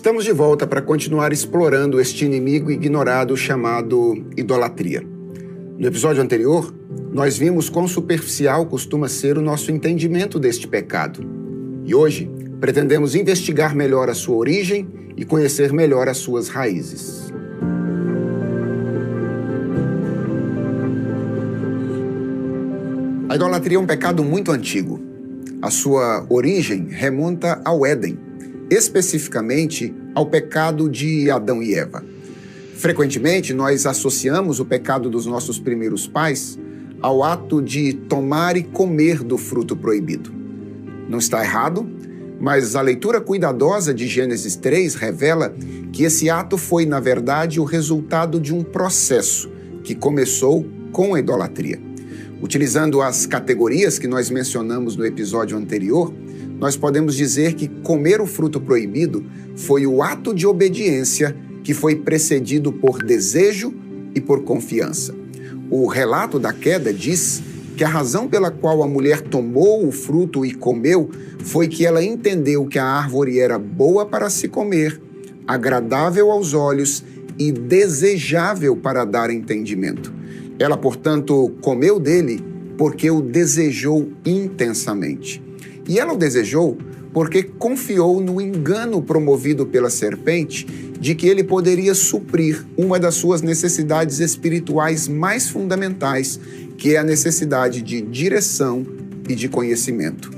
Estamos de volta para continuar explorando este inimigo ignorado chamado idolatria. No episódio anterior, nós vimos quão superficial costuma ser o nosso entendimento deste pecado. E hoje, pretendemos investigar melhor a sua origem e conhecer melhor as suas raízes. A idolatria é um pecado muito antigo. A sua origem remonta ao Éden, especificamente ao pecado de Adão e Eva. Frequentemente, nós associamos o pecado dos nossos primeiros pais ao ato de tomar e comer do fruto proibido. Não está errado, mas a leitura cuidadosa de Gênesis 3 revela que esse ato foi, na verdade, o resultado de um processo que começou com a idolatria. Utilizando as categorias que nós mencionamos no episódio anterior, nós podemos dizer que comer o fruto proibido foi o ato de obediência que foi precedido por desejo e por confiança. O relato da queda diz que a razão pela qual a mulher tomou o fruto e comeu foi que ela entendeu que a árvore era boa para se comer, agradável aos olhos e desejável para dar entendimento. Ela, portanto, comeu dele porque o desejou intensamente. E ela o desejou porque confiou no engano promovido pela serpente de que ele poderia suprir uma das suas necessidades espirituais mais fundamentais, que é a necessidade de direção e de conhecimento.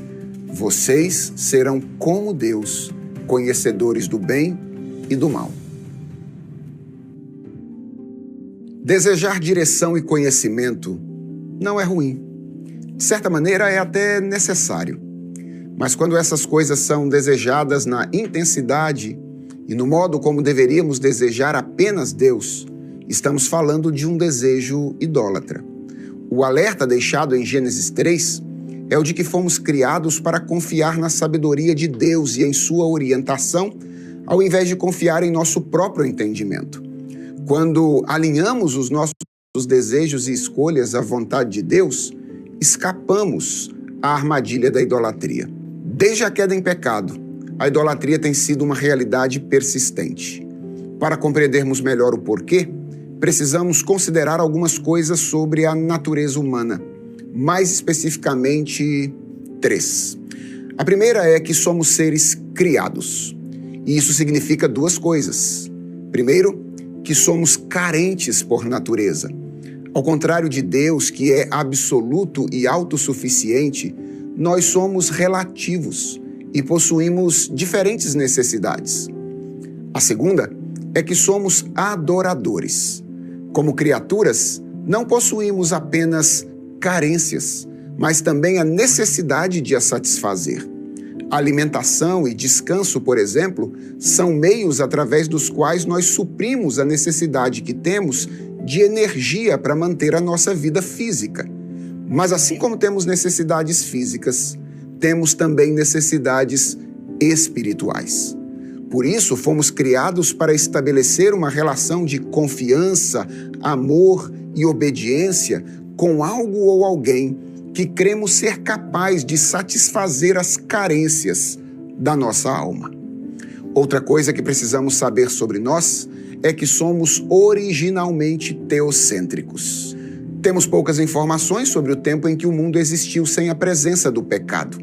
Vocês serão como Deus, conhecedores do bem e do mal. Desejar direção e conhecimento não é ruim. De certa maneira, é até necessário. Mas quando essas coisas são desejadas na intensidade e no modo como deveríamos desejar apenas Deus, estamos falando de um desejo idólatra. O alerta deixado em Gênesis 3 é o de que fomos criados para confiar na sabedoria de Deus e em sua orientação, ao invés de confiar em nosso próprio entendimento. Quando alinhamos os nossos desejos e escolhas à vontade de Deus, escapamos à armadilha da idolatria. Desde a queda em pecado, a idolatria tem sido uma realidade persistente. Para compreendermos melhor o porquê, precisamos considerar algumas coisas sobre a natureza humana, mais especificamente 3. A primeira é que somos seres criados, e isso significa 2 coisas. Primeiro, que somos carentes por natureza. Ao contrário de Deus, que é absoluto e autossuficiente, nós somos relativos e possuímos diferentes necessidades. A segunda é que somos adoradores. Como criaturas, não possuímos apenas carências, mas também a necessidade de as satisfazer. Alimentação e descanso, por exemplo, são meios através dos quais nós suprimos a necessidade que temos de energia para manter a nossa vida física. Mas assim como temos necessidades físicas, temos também necessidades espirituais. Por isso, fomos criados para estabelecer uma relação de confiança, amor e obediência com algo ou alguém que cremos ser capaz de satisfazer as carências da nossa alma. Outra coisa que precisamos saber sobre nós é que somos originalmente teocêntricos. Temos poucas informações sobre o tempo em que o mundo existiu sem a presença do pecado.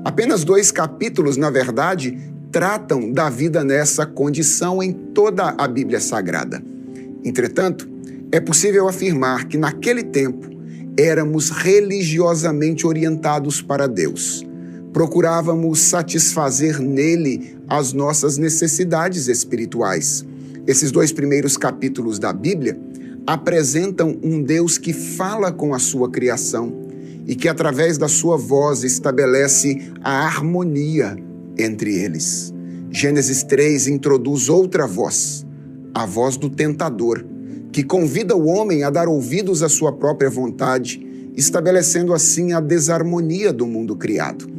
Apenas 2 capítulos, na verdade, tratam da vida nessa condição em toda a Bíblia Sagrada. Entretanto, é possível afirmar que naquele tempo éramos religiosamente orientados para Deus. Procurávamos satisfazer nele as nossas necessidades espirituais. Esses 2 primeiros capítulos da Bíblia apresentam um Deus que fala com a sua criação e que, através da sua voz, estabelece a harmonia entre eles. Gênesis 3 introduz outra voz, a voz do tentador, que convida o homem a dar ouvidos à sua própria vontade, estabelecendo assim a desarmonia do mundo criado.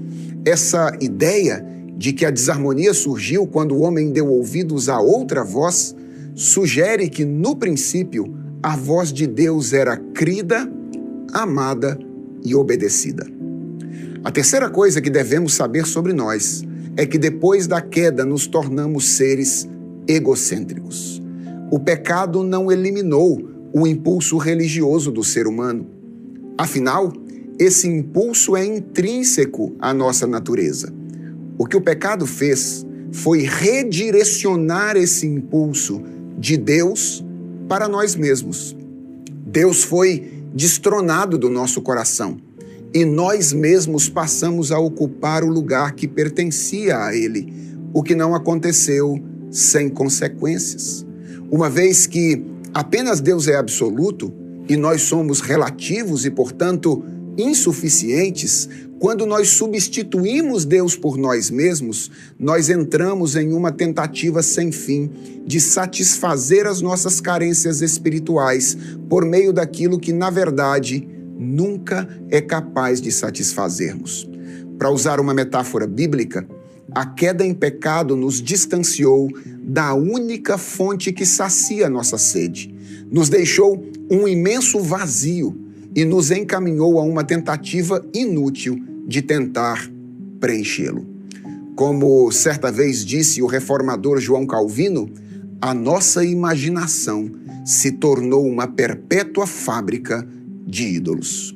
Essa ideia de que a desarmonia surgiu quando o homem deu ouvidos a outra voz sugere que, no princípio, a voz de Deus era crida, amada e obedecida. A terceira coisa que devemos saber sobre nós é que depois da queda nos tornamos seres egocêntricos. O pecado não eliminou o impulso religioso do ser humano. Afinal, esse impulso é intrínseco à nossa natureza. O que o pecado fez foi redirecionar esse impulso de Deus para nós mesmos. Deus foi destronado do nosso coração e nós mesmos passamos a ocupar o lugar que pertencia a Ele, o que não aconteceu sem consequências. Uma vez que apenas Deus é absoluto e nós somos relativos e, portanto, insuficientes, quando nós substituímos Deus por nós mesmos, nós entramos em uma tentativa sem fim de satisfazer as nossas carências espirituais por meio daquilo que, na verdade, nunca é capaz de satisfazermos. Para usar uma metáfora bíblica, a queda em pecado nos distanciou da única fonte que sacia nossa sede, nos deixou um imenso vazio e nos encaminhou a uma tentativa inútil de tentar preenchê-lo. Como certa vez disse o reformador João Calvino, a nossa imaginação se tornou uma perpétua fábrica de ídolos.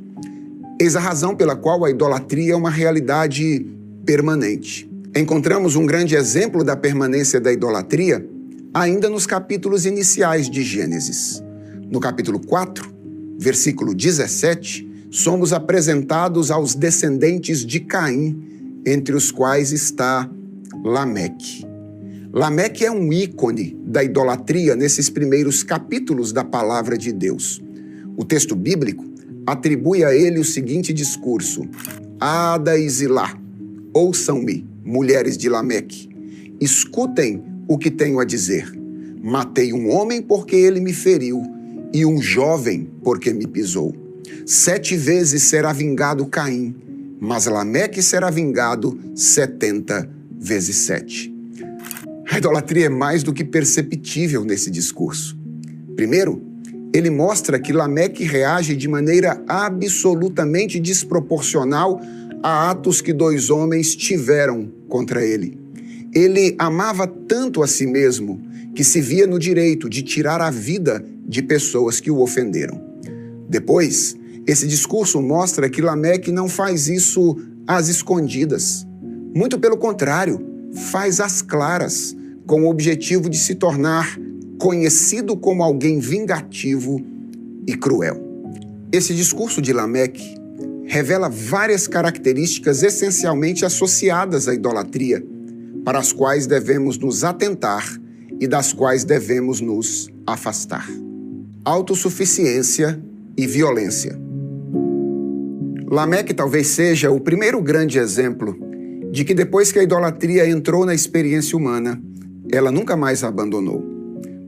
Eis a razão pela qual a idolatria é uma realidade permanente. Encontramos um grande exemplo da permanência da idolatria ainda nos capítulos iniciais de Gênesis. No capítulo 4, versículo 17, somos apresentados aos descendentes de Caim, entre os quais está Lameque. Lameque é um ícone da idolatria nesses primeiros capítulos da palavra de Deus. O texto bíblico atribui a ele o seguinte discurso: Ada e Zilá, ouçam-me, mulheres de Lameque, escutem o que tenho a dizer. Matei um homem porque ele me feriu, e um jovem porque me pisou. 7 vezes será vingado Caim, mas Lameque será vingado 70 vezes 7. A idolatria é mais do que perceptível nesse discurso. Primeiro, ele mostra que Lameque reage de maneira absolutamente desproporcional a atos que 2 homens tiveram contra ele. Ele amava tanto a si mesmo que se via no direito de tirar a vida de pessoas que o ofenderam. Depois, esse discurso mostra que Lameque não faz isso às escondidas. Muito pelo contrário, faz às claras, com o objetivo de se tornar conhecido como alguém vingativo e cruel. Esse discurso de Lameque revela várias características essencialmente associadas à idolatria, para as quais devemos nos atentar e das quais devemos nos afastar. Autossuficiência e violência. Lameque talvez seja o primeiro grande exemplo de que depois que a idolatria entrou na experiência humana, ela nunca mais a abandonou.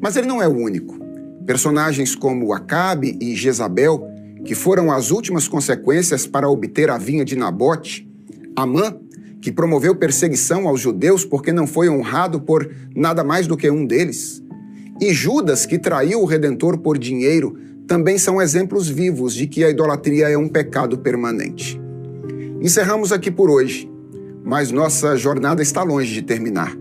Mas ele não é o único. Personagens como Acabe e Jezabel, que foram as últimas consequências para obter a vinha de Nabote, Amã, que promoveu perseguição aos judeus porque não foi honrado por nada mais do que um deles, e Judas, que traiu o Redentor por dinheiro, também são exemplos vivos de que a idolatria é um pecado permanente. Encerramos aqui por hoje, mas nossa jornada está longe de terminar.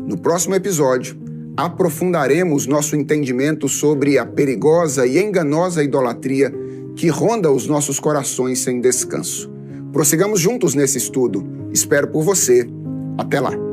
No próximo episódio, aprofundaremos nosso entendimento sobre a perigosa e enganosa idolatria que ronda os nossos corações sem descanso. Prossigamos juntos nesse estudo. Espero por você. Até lá.